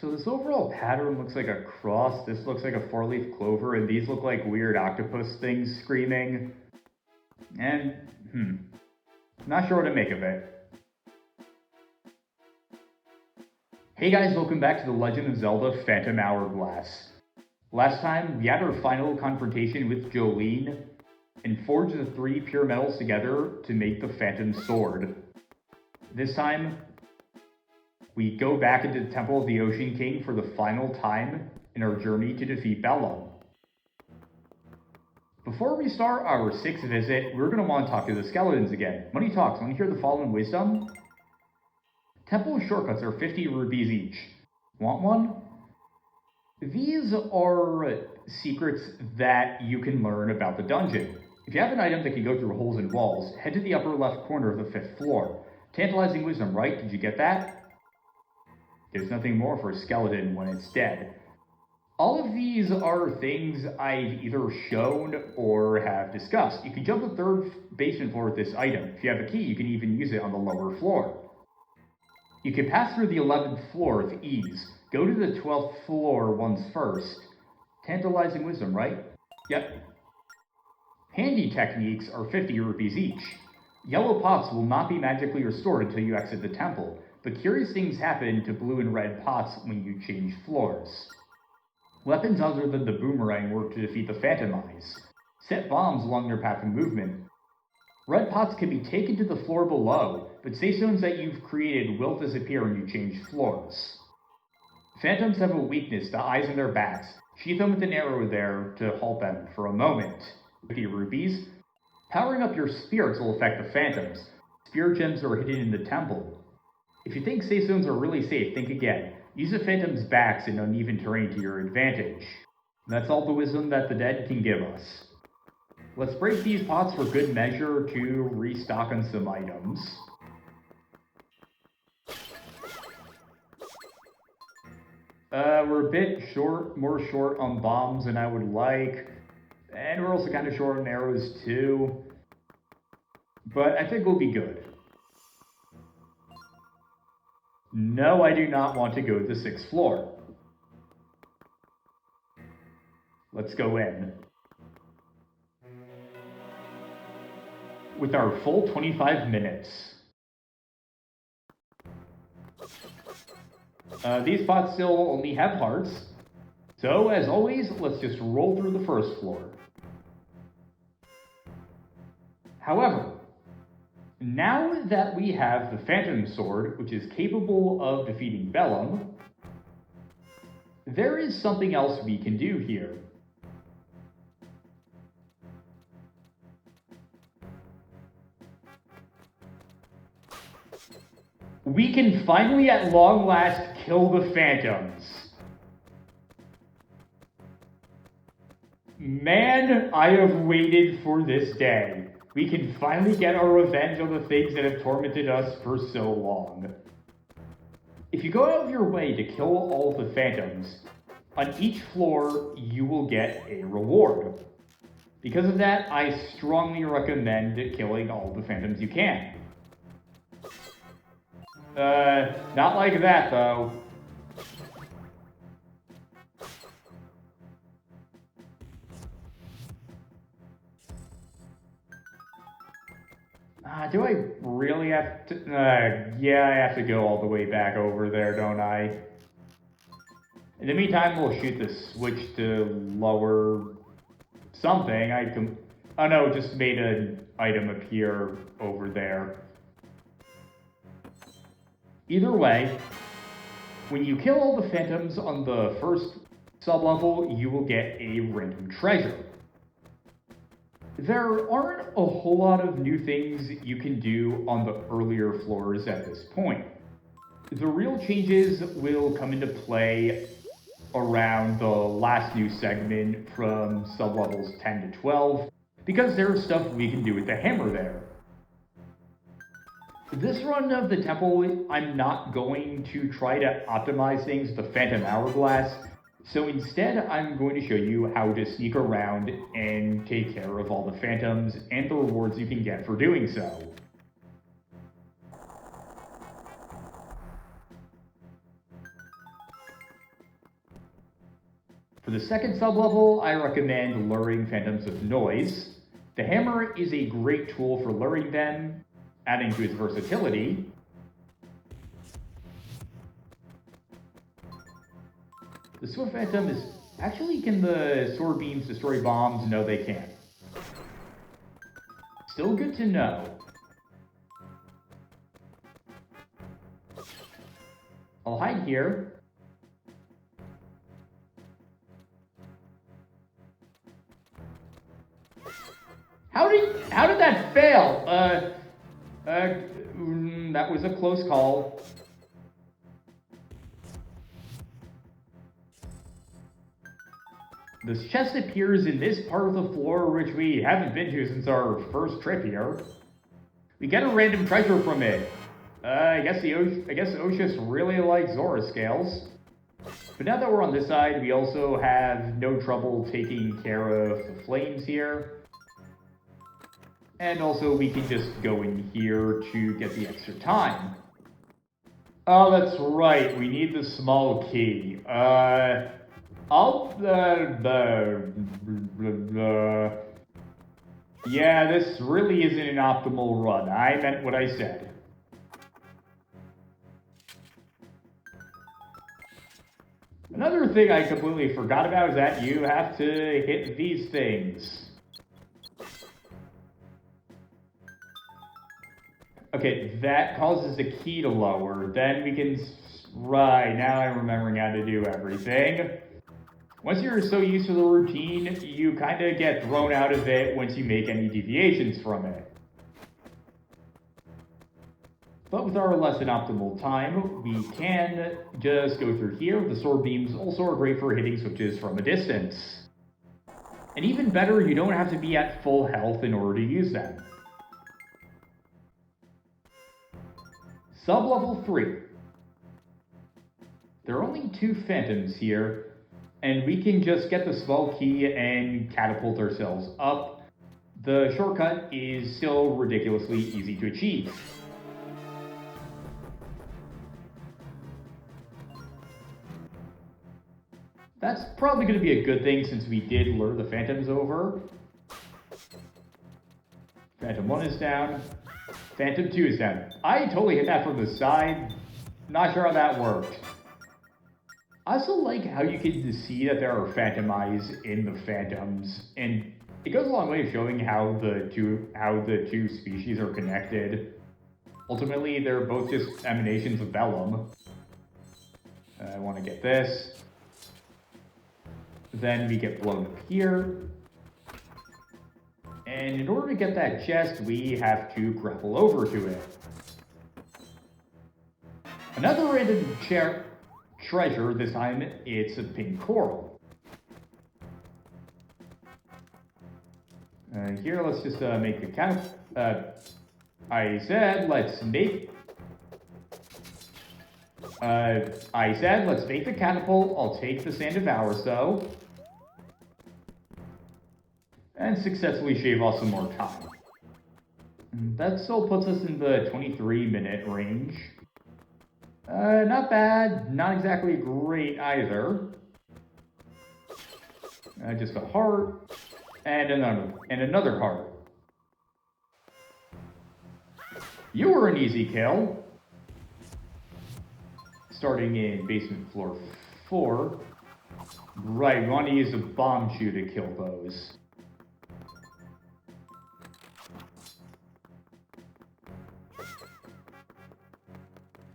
So this overall pattern looks like a cross, this looks like a four-leaf clover, and these look like weird octopus things screaming. And, not sure what to make of it. Hey guys, welcome back to The Legend of Zelda Phantom Hourglass. Last time, we had our final confrontation with Jolene, and forged the three pure metals together to make the Phantom Sword. This time, we go back into the Temple of the Ocean King for the final time in our journey to defeat Bellum. Before we start our sixth visit, we're going to want to talk to the skeletons again. Money talks. Want to hear the following wisdom? Temple shortcuts are 50 rupees each. Want one? These are secrets that you can learn about the dungeon. If you have an item that can go through holes in walls, head to the upper left corner of the 5th floor. Tantalizing wisdom, right? Did you get that? There's nothing more for a skeleton when it's dead. All of these are things I've either shown or have discussed. You can jump the 3rd basement floor with this item. If you have a key, you can even use it on the lower floor. You can pass through the 11th floor with ease. Go to the 12th floor once first. Tantalizing wisdom, right? Yep. Handy techniques are 50 rupees each. Yellow pots will not be magically restored until you exit the temple, but curious things happen to blue and red pots when you change floors. Weapons other than the boomerang work to defeat the Phantom Eyes. Set bombs along their path of movement. Red pots can be taken to the floor below, but safe zones that you've created will disappear when you change floors. Phantoms have a weakness to eyes in their backs. Sheath them with an arrow there to halt them for a moment. 50 rupees. Powering up your spirits will affect the Phantoms. Spirit gems are hidden in the temple. If you think safe zones are really safe, think again. Use the Phantom's backs in uneven terrain to your advantage. That's all the wisdom that the dead can give us. Let's break these pots for good measure to restock on some items. We're a bit more short on bombs than I would like. And we're also kind of short on arrows too. But I think we'll be good. No, I do not want to go to the 6th floor. Let's go in. With our full 25 minutes. These pots still only have hearts. So, as always, let's just roll through the 1st floor. However, now that we have the Phantom Sword, which is capable of defeating Bellum, there is something else we can do here. We can finally at long last kill the Phantoms. Man, I have waited for this day. We can finally get our revenge on the things that have tormented us for so long. If you go out of your way to kill all of the Phantoms, on each floor you will get a reward. Because of that, I strongly recommend killing all the Phantoms you can. Not like that though. Do I really have to? Yeah, I have to go all the way back over there, don't I? In the meantime, we'll shoot the switch to lower something. Oh no, it just made an item appear over there. Either way, when you kill all the Phantoms on the 1st sublevel, you will get a random treasure. There aren't a whole lot of new things you can do on the earlier floors at this point. The real changes will come into play around the last new segment from sublevels 10 to 12, because there's stuff we can do with the hammer there. This run of the temple, I'm not going to try to optimize things with the Phantom Hourglass, so instead I'm going to show you how to sneak around and take care of all the Phantoms and the rewards you can get for doing so. For the second sublevel, I recommend luring phantoms with noise. The hammer is a great tool for luring them, adding to its versatility. The Swift Phantom is... Actually, can the sword beams destroy bombs? No, they can't. Still good to know. I'll hide here. How did that fail? That was a close call. This chest appears in this part of the floor, which we haven't been to since our first trip here. We get a random treasure from it. I guess Oshus really likes Zora scales. But now that we're on this side, we also have no trouble taking care of the flames here. And also, we can just go in here to get the extra time. Oh, that's right. We need the small key. Yeah, this really isn't an optimal run. I meant what I said. Another thing I completely forgot about is that you have to hit these things. Okay, that causes the key to lower. Then we can... Right, now I'm remembering how to do everything. Once you're so used to the routine, you kind of get thrown out of it once you make any deviations from it. But with our less than optimal time, we can just go through here. The sword beams also are great for hitting switches from a distance. And even better, you don't have to be at full health in order to use them. Sublevel 3. There are only 2 phantoms here, and we can just get the small key and catapult ourselves up. The shortcut is still ridiculously easy to achieve. That's probably going to be a good thing since we did lure the phantoms over. Phantom 1 is down. Phantom 2 is down. I totally hit that from the side. Not sure how that worked. I also like how you can see that there are phantom eyes in the phantoms, and it goes a long way of showing how the two species are connected. Ultimately, they're both just emanations of Bellum. I want to get this. Then we get blown up here. And in order to get that chest, we have to grapple over to it. Another random treasure, this time it's a pink coral. Here, let's just make the catapult. I said let's make the catapult. I'll take the Sand of Hours, though. And successfully shave off some more time. That still puts us in the 23-minute range. Not bad, not exactly great either. Just a heart, and another heart. You were an easy kill. Starting in basement floor 4. Right, we want to use a bomb shoe to kill those.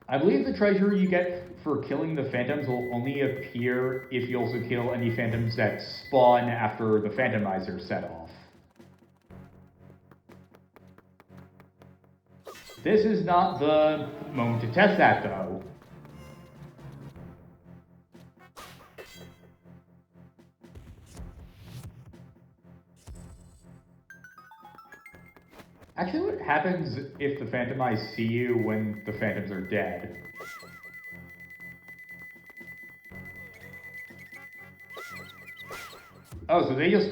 I believe the treasure you get for killing the phantoms will only appear if you also kill any phantoms that spawn after the phantomizer set off. This is not the moment to test that, though. Actually, what happens if the phantom eyes see you when the phantoms are dead? Oh, so they just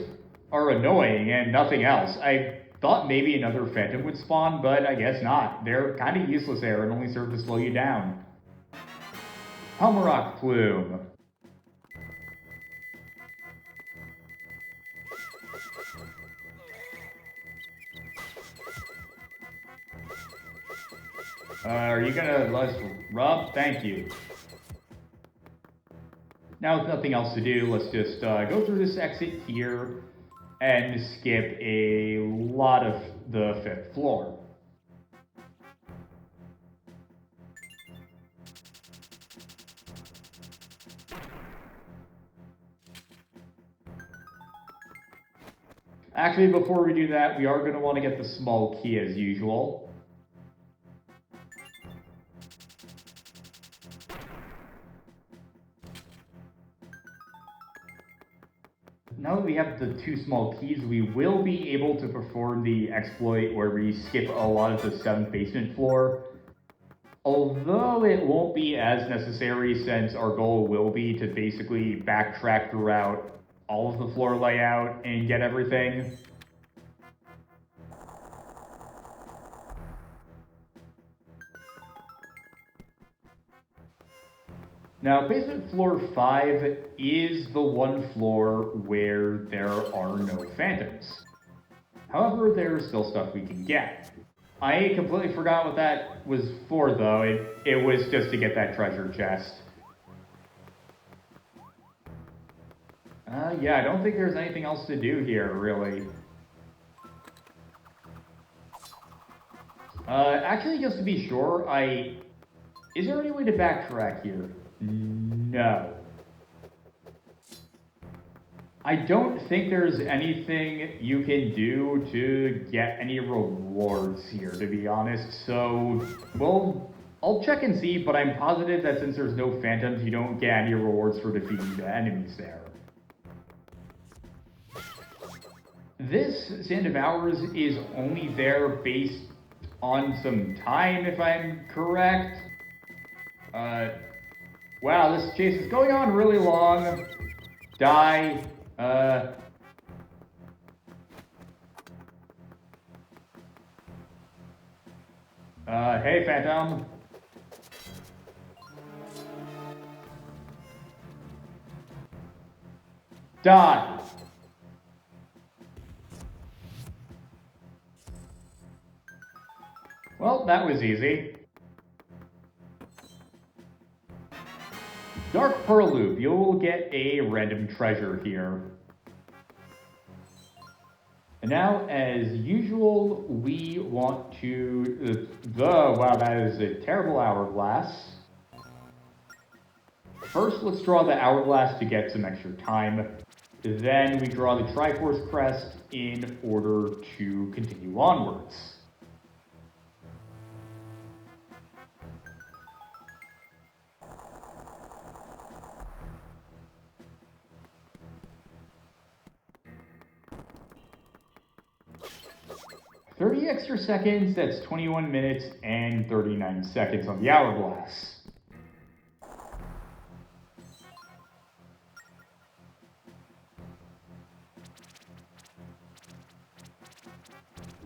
are annoying and nothing else. I thought maybe another phantom would spawn, but I guess not. They're kind of useless there and only serve to slow you down. Helmarock Plume. Are you gonna let us rub? Thank you. Now with nothing else to do, let's just go through this exit here and skip a lot of the 5th floor. Actually, before we do that, we are going to want to get the small key as usual. Now that we have the 2 small keys, we will be able to perform the exploit where we skip a lot of the 7th basement floor. Although it won't be as necessary since our goal will be to basically backtrack throughout all of the floor layout and get everything. Now, basement floor 5 is the one floor where there are no phantoms. However, there's still stuff we can get. I completely forgot what that was for, though. It was just to get that treasure chest. Yeah, I don't think there's anything else to do here, really. Actually, just to be sure, is there any way to backtrack here? No. I don't think there's anything you can do to get any rewards here, to be honest. So, well, I'll check and see, but I'm positive that since there's no phantoms, you don't get any rewards for defeating the enemies there. This Sand of Hours is only there based on some time, if I'm correct. Wow, this chase is going on really long. Die. Hey, Phantom. Die. Well, that was easy. Dark Pearl Loop, you will get a random treasure here. And now, as usual, we want to... wow, that is a terrible hourglass. First, let's draw the hourglass to get some extra time. Then we draw the Triforce Crest in order to continue onwards. "30 extra seconds, that's 21 minutes and 39 seconds on the hourglass.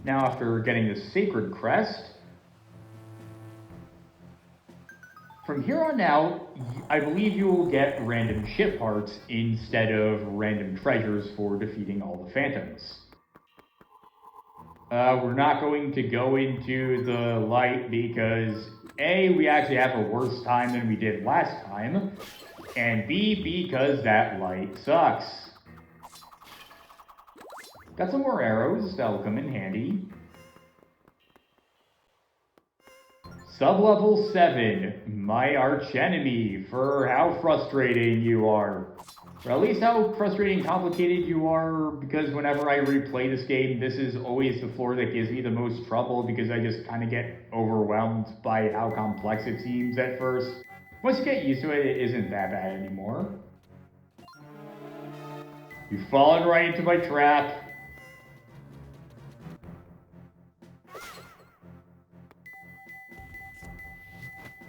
Now, after getting the Sacred Crest, from here on out, I believe you will get random ship parts instead of random treasures for defeating all the phantoms. We're not going to go into the light because A, we actually have a worse time than we did last time, and B, because that light sucks. Got some more arrows, that'll come in handy. Sublevel 7, my archenemy, for how frustrating you are. Or at least how frustrating and complicated you are, because whenever I replay this game, this is always the floor that gives me the most trouble, because I just kind of get overwhelmed by how complex it seems at first. Once you get used to it, it isn't that bad anymore. You've fallen right into my trap.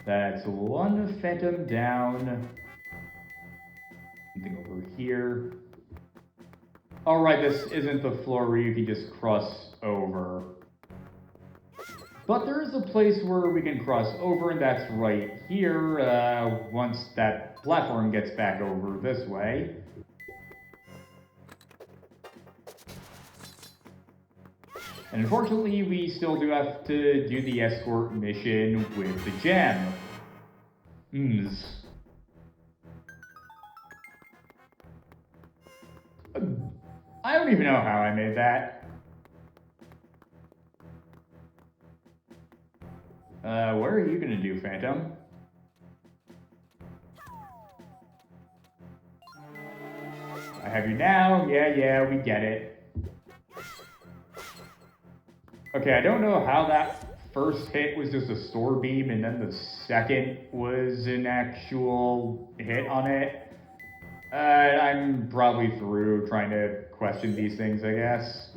That's one phantom down. Something over here. Alright, this isn't the floor where you can just cross over. But there is a place where we can cross over, and that's right here, once that platform gets back over this way. And unfortunately, we still do have to do the escort mission with the gem. I don't even know how I made that. What are you gonna do, Phantom? I have you now. Yeah, we get it. Okay, I don't know how that first hit was just a store beam and then the second was an actual hit on it. I'm probably through trying to question these things, I guess.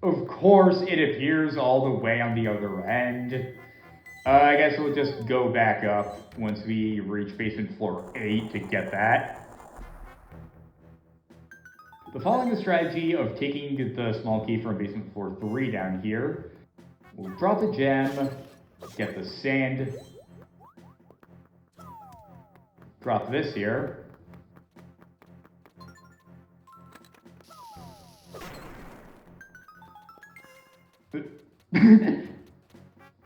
Of course, it appears all the way on the other end. I guess we'll just go back up once we reach basement floor 8 to get that. But following the strategy of taking the small key from basement floor 3 down here, we'll drop the gem, get the sand, drop this here.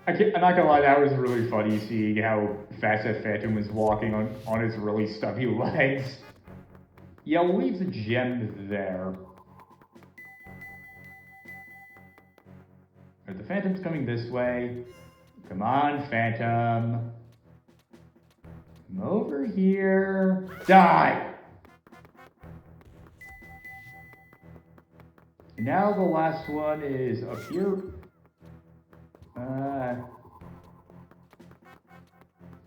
I'm not gonna lie, that was really funny seeing how fast that Phantom was walking on his really stubby legs. Yeah, we'll leave the gem there. Right, the Phantom's coming this way. Come on, Phantom. Come over here. Die! And now the last one is up here.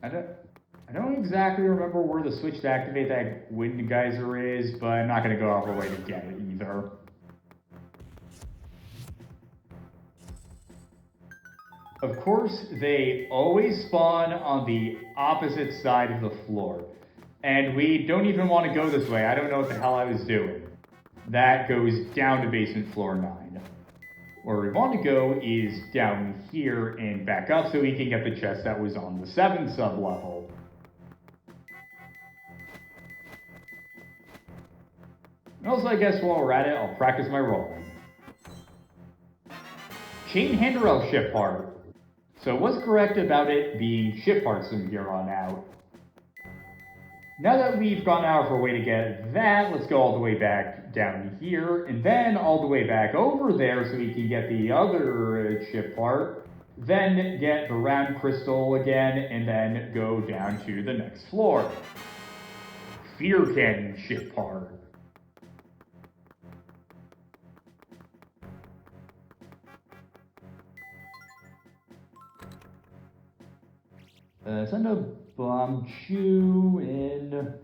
I don't exactly remember where the switch to activate that wind geyser is, but I'm not going to go all the way to get it either. Of course, they always spawn on the opposite side of the floor. And we don't even want to go this way. I don't know what the hell I was doing. That goes down to basement floor 9. Where we want to go is down here and back up so we can get the chest that was on the 7th sub-level. And also, I guess while we're at it, I'll practice my rolling. Chain handrail ship part. So what's correct about it being ship parts from here on out? Now that we've gone out of our way to get that, let's go all the way back down here, and then all the way back over there so we can get the other ship part, then get the round crystal again, and then go down to the next floor. Fear cannon ship part. Send a bomb chew in.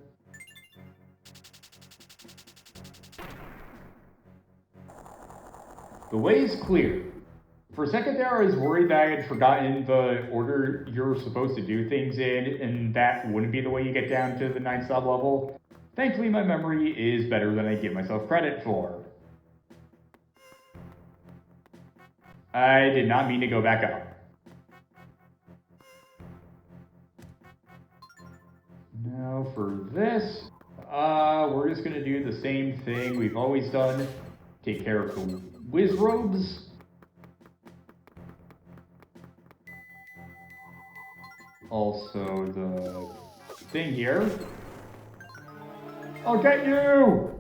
The way is clear. For a second there, I was worried that I had forgotten the order you're supposed to do things in, and that wouldn't be the way you get down to the 9th sub level. Thankfully, my memory is better than I give myself credit for. I did not mean to go back up. Now for this, we're just gonna do the same thing we've always done. Take care of the whiz robes. Also the thing here. I'll get you!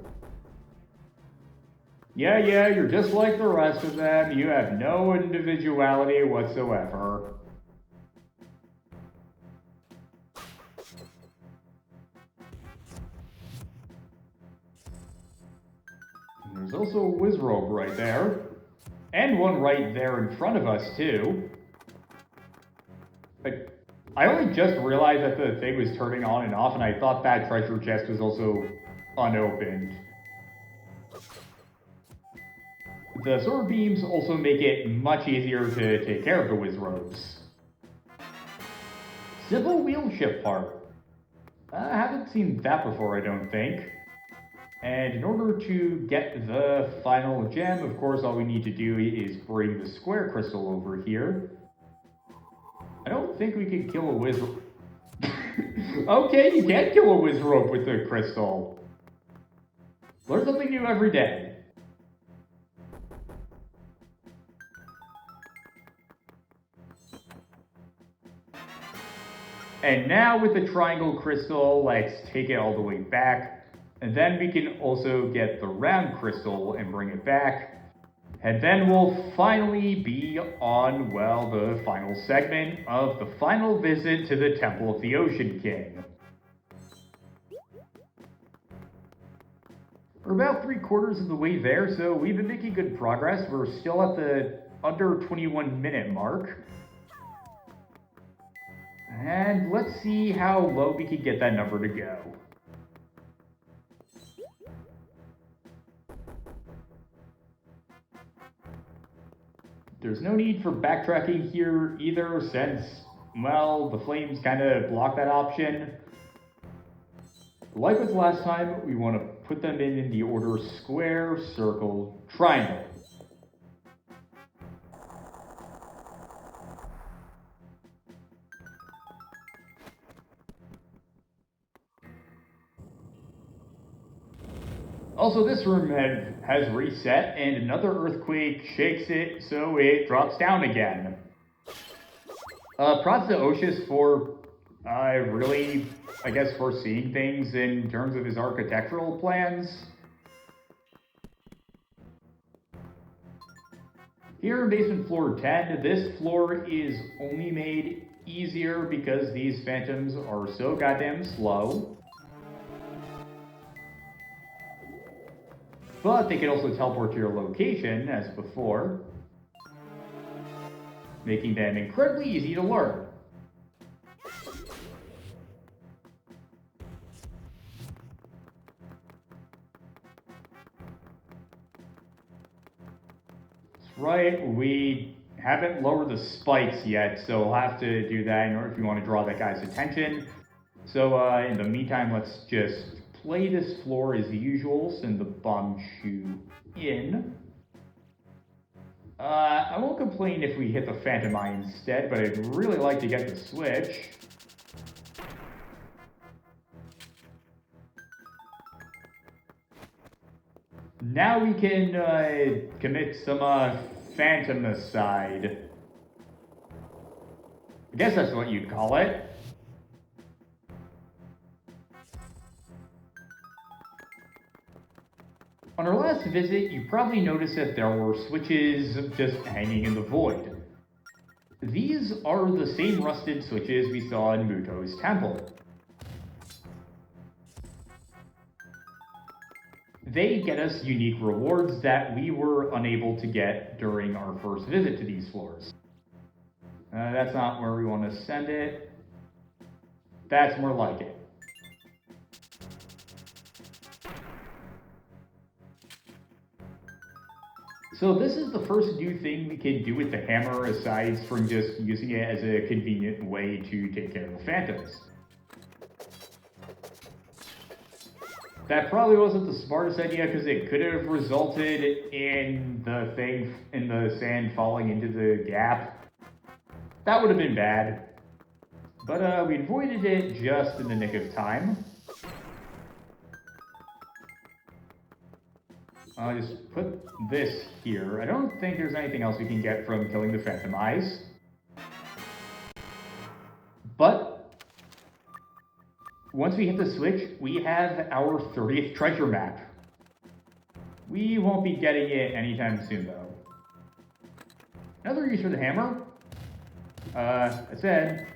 Yeah, you're just like the rest of them. You have no individuality whatsoever. There's also a whiz robe right there. And one right there in front of us, too. But I only just realized that the thing was turning on and off, and I thought that treasure chest was also unopened. The sword beams also make it much easier to take care of the whiz robes. Civil wheel ship part. I haven't seen that before, I don't think. And in order to get the final gem, of course, all we need to do is bring the square crystal over here. I don't think we can kill a wizard. Okay, you can kill a wizard with the crystal. Learn something new every day. And now with the triangle crystal, let's take it all the way back. And then we can also get the round crystal and bring it back. And then we'll finally be on, well, the final segment of the final visit to the Temple of the Ocean King. We're about 3/4 of the way there, so we've been making good progress. We're still at the under 21-minute mark. And let's see how low we can get that number to go. There's no need for backtracking here either since, well, the flames kind of block that option. Like with last time, we want to put them in the order square, circle, triangle. Also, this room has reset, and another earthquake shakes it, so it drops down again. Props to Oshus for really, I guess, foreseeing things in terms of his architectural plans. Here in basement floor 10, this floor is only made easier because these phantoms are so goddamn slow. But they can also teleport to your location, as before, making them incredibly easy to learn. That's right, we haven't lowered the spikes yet, so we'll have to do that in order if you want to draw that guy's attention. So in the meantime, let's just play this floor as usual, send the bomb shoe in. I won't complain if we hit the Phantom Eye instead, but I'd really like to get the switch. Now we can commit some phantomicide. I guess that's what you'd call it. On our last visit, you probably noticed that there were switches just hanging in the void. These are the same rusted switches we saw in Muto's temple. They get us unique rewards that we were unable to get during our first visit to these floors. That's not where we want to send it. That's more like it. So this is the first new thing we can do with the hammer aside from just using it as a convenient way to take care of the phantoms. That probably wasn't the smartest idea because it could have resulted in the sand falling into the gap. That would have been bad. But we avoided it just in the nick of time. I'll just put this here. I don't think there's anything else we can get from killing the Phantom Eyes. But once we hit the switch, we have our 30th treasure map. We won't be getting it anytime soon, though. Another use for the hammer. I said,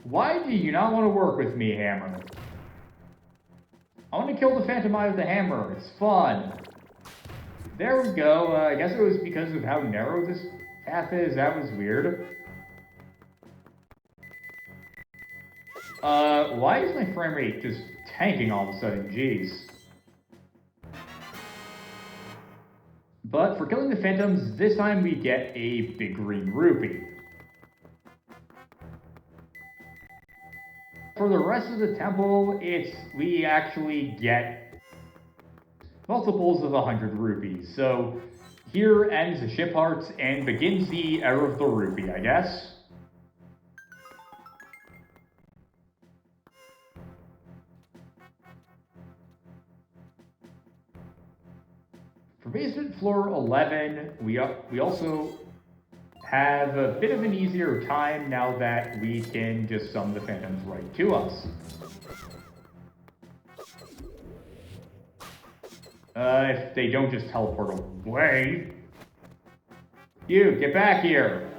why do you not want to work with me, hammer? I want to kill the Phantom Eye with the hammer. It's fun. There we go. I guess it was because of how narrow this path is. That was weird. Why is my frame rate just tanking all of a sudden? Jeez. But for killing the phantoms, this time we get a big green rupee. For the rest of the temple, we actually get multiples of 100 rupees. So Here ends the ship hearts and begins the era of the rupee, I guess. For basement floor 11, we also have a bit of an easier time now that we can just summon the phantoms right to us. If they don't just teleport away. You, get back here!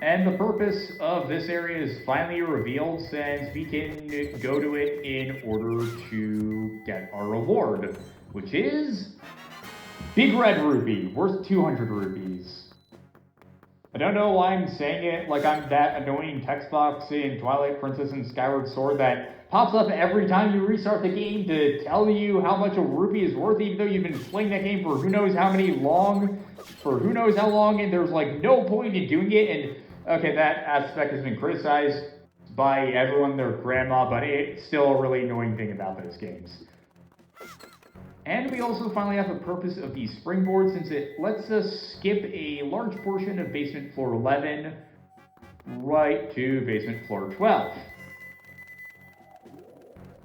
And the purpose of this area is finally revealed since we can go to it in order to get our reward, which is Big Red Rupee, worth 200 rupees. I don't know why I'm saying it like I'm that annoying text box in Twilight Princess and Skyward Sword that pops up every time you restart the game to tell you how much a rupee is worth, even though you've been playing that game for who knows how long, and there's like no point in doing it. And okay, that aspect has been criticized by everyone, their grandma, but it's still a really annoying thing about those games. And we also finally have the purpose of the springboard, since it lets us skip a large portion of basement floor 11 right to basement floor 12.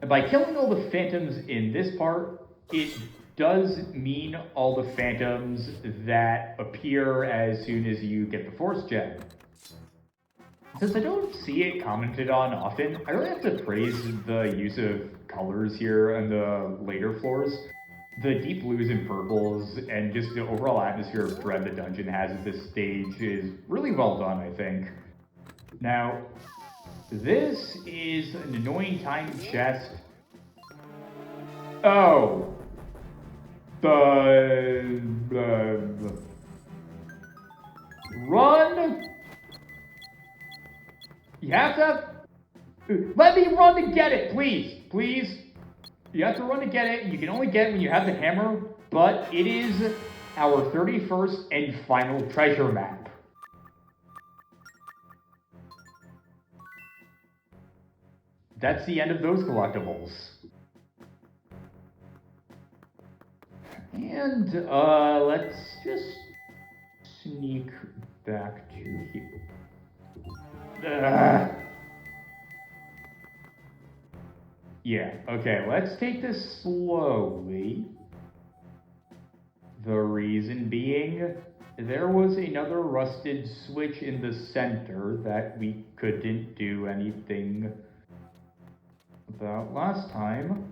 And by killing all the phantoms in this part, it does mean all the phantoms that appear as soon as you get the force gem. Since I don't see it commented on often, I really have to praise the use of colors here on the later floors. The deep blues and purples and just the overall atmosphere of dread the dungeon has at this stage is really well done, I think. Now, this is an annoying tiny chest. Oh. Run! You have to... Let me run to get it, please! Please? You have to run to get it. You can only get it when you have the hammer, but it is our 31st and final treasure map. That's the end of those collectibles. And, let's just sneak back to here. Yeah, okay, let's take this slowly. The reason being, there was another rusted switch in the center that we couldn't do anything about last time.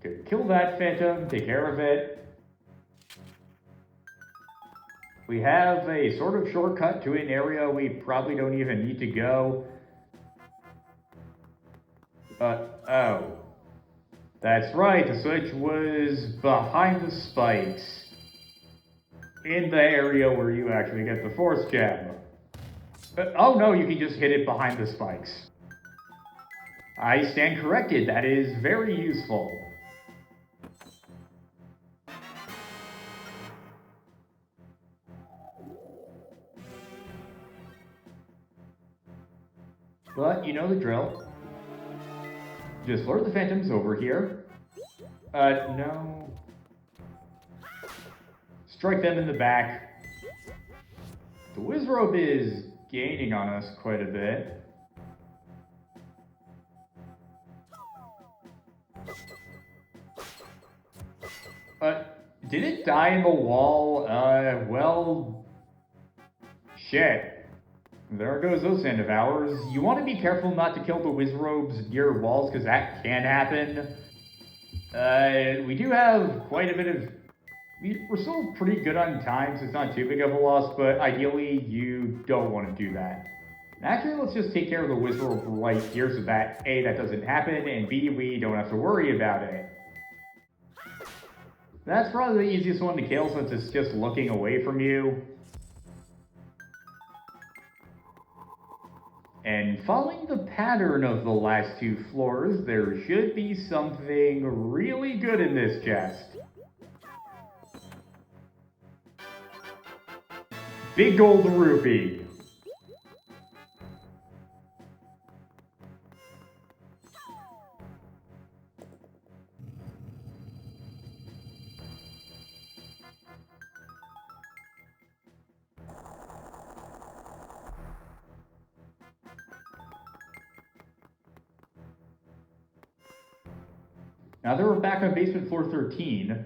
Good, kill that phantom, take care of it. We have a sort of shortcut to an area we probably don't even need to go. Oh. That's right, the switch was behind the spikes. In the area where you actually get the force gem. Oh no, you can just hit it behind the spikes. I stand corrected, that is very useful. But you know the drill. Just lure the phantoms over here. No. Strike them in the back. The Wizrobe is gaining on us quite a bit. Did it die in the wall? Well... Shit. There goes those end of ours. You want to be careful not to kill the Wizrobes near walls, because that can happen. We do have quite a bit of... We're still pretty good on time, so it's not too big of a loss, but ideally you don't want to do that. Actually, let's just take care of the Wizrobe right here so that A, that doesn't happen, and B, we don't have to worry about it. That's probably the easiest one to kill since it's just looking away from you. And following the pattern of the last two floors, there should be something really good in this chest. Big gold rupee. Now that we're back on basement floor 13,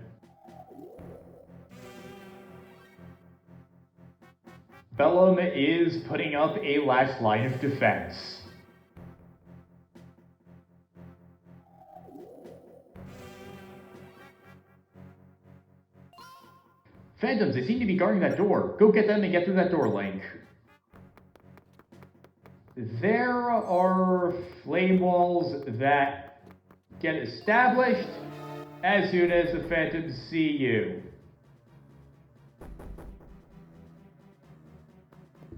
Bellum is putting up a last line of defense. Phantoms, they seem to be guarding that door. Go get them and get through that door, Link. There are flame walls that get established as soon as the Phantoms see you.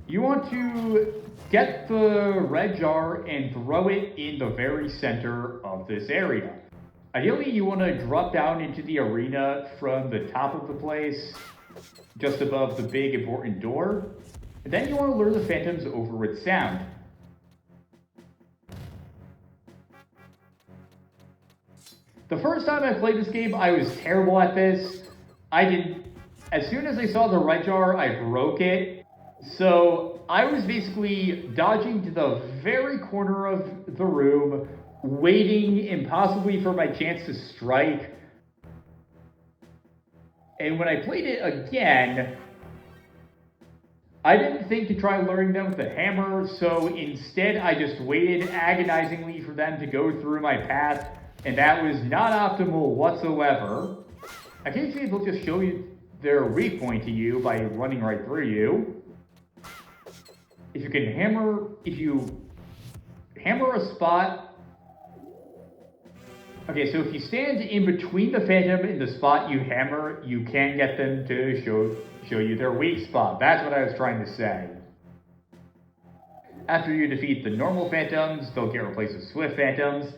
You want to get the red jar and throw it in the very center of this area. Ideally, you want to drop down into the arena from the top of the place, just above the big important door. And then you want to lure the Phantoms over with sound. The first time I played this game, I was terrible at this. As soon as I saw the red jar, I broke it. So I was basically dodging to the very corner of the room, waiting impossibly for my chance to strike. And when I played it again, I didn't think to try luring them with the hammer, so instead I just waited agonizingly for them to go through my path, and that was not optimal whatsoever. Occasionally they'll just show you their weak point to you by running right through you. If you hammer a spot. Okay, so if you stand in between the Phantom and the spot you hammer, you can get them to show you their weak spot. That's what I was trying to say. After you defeat the normal Phantoms, they'll get replaced with Swift Phantoms,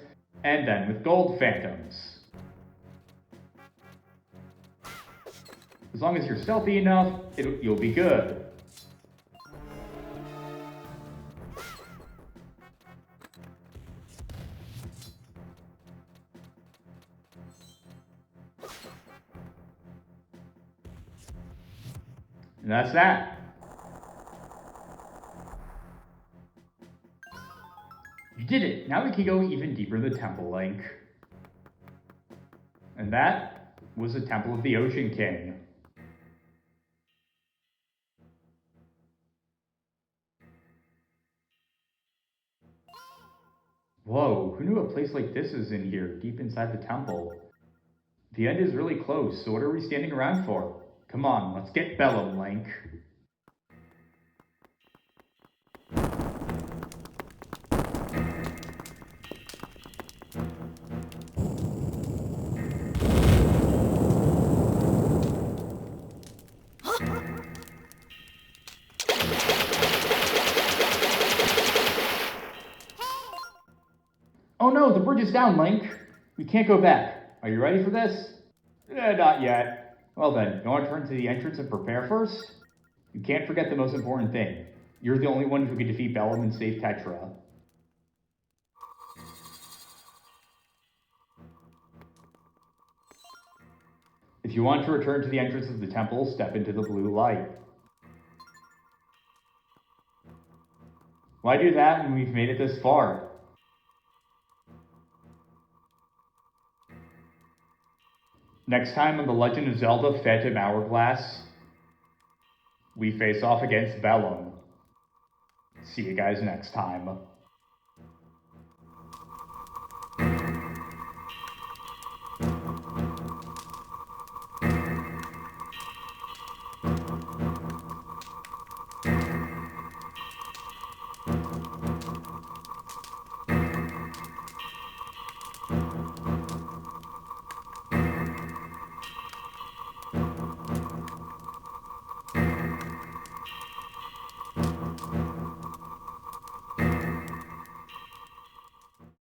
and then with Gold Phantoms. As long as you're stealthy enough, you'll be good. And that's that. You did it! Now we can go even deeper in the temple, Link. And that was the Temple of the Ocean King. Whoa, who knew a place like this is in here, deep inside the temple? The end is really close, so what are we standing around for? Come on, let's get Bellum, Link. Oh no, the bridge is down, Link. We can't go back. Are you ready for this? Not yet. Well then, you want to turn to the entrance and prepare first? You can't forget the most important thing. You're the only one who can defeat Bellum and save Tetra. If you want to return to the entrance of the temple, step into the blue light. Why do that when we've made it this far? Next time on The Legend of Zelda Phantom Hourglass, we face off against Bellum. See you guys next time.